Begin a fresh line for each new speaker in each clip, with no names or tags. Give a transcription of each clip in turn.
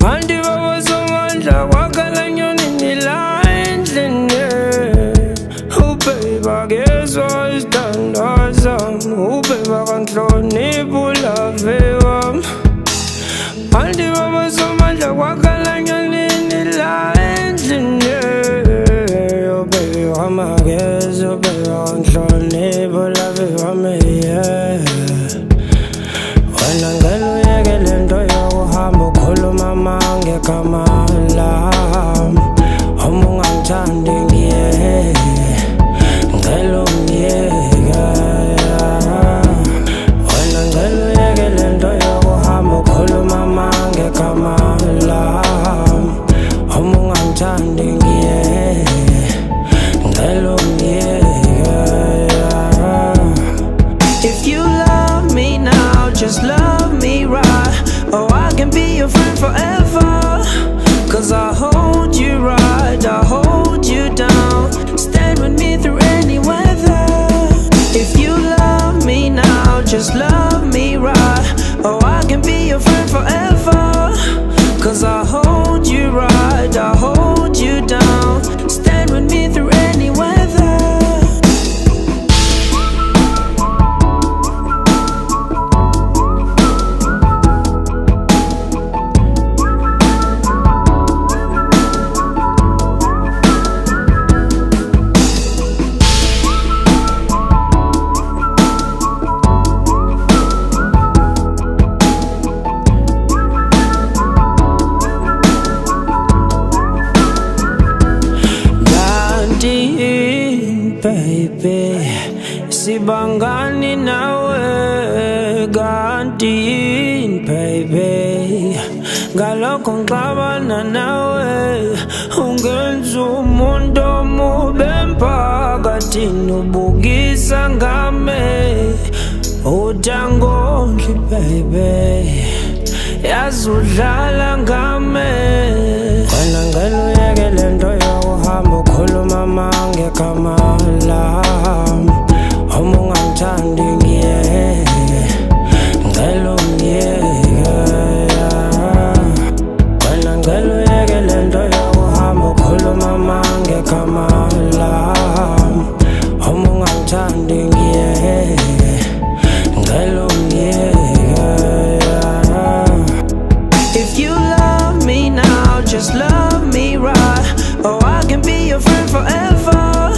Kanti baba somandla wakhala nyonini la endlini. Ubheba kezwa isithandwa sami, ubheba kanhlonipha ulave wami. Kanti baba somandla wakhala nyonini la endlini. Ubheba makezwa, ubheba kanhlonipha ulave wami, yeah. Wena ngeke uyeke lento yokuhamba ukhuluma ngegama lami. Uma ungangithandi ngiyeke, ngicela ungiyeke. Wena ngeke uyeke lento yokuhamba ukhuluma ngegama lami. Uma ungangithandi ngiyeke, ngicela ungiyeke. If you love me now, just love me right. Oh, I can be your friend forever. Cause I hold you right, I hold you down. Stand with me through any weather. If you love me now, just love me right. Oh, I can be your friend forever. Cause I hold you right, I hold you down. Stand with me through any weather. Baby, sibangani nawe kanti baby, ngalokho ngixabana nawe. Ungenza umuntu omubi emphakathini, ubukisa ngame utangondli baby, yazi udlala ngame. Wena ngeke uyeke lento yokuhamba ukhuluma ngegama lami. Uma ungangithandi ngiyeke, ngicela ungiyeke. Wena ngeke uyeke lento yokuhamba ukhuluma ngegama lami. Uma ungangithandi ngiyeke, ngicela ungiyeke. If you love me now, just love me right. Oh, I can be your friend forever.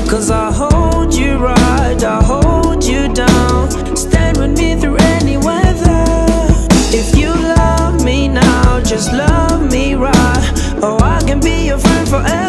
Cause I hold you right, I hold you down. Stand with me through any weather. If you love me now, just love me right. Oh, I can be your friend forever.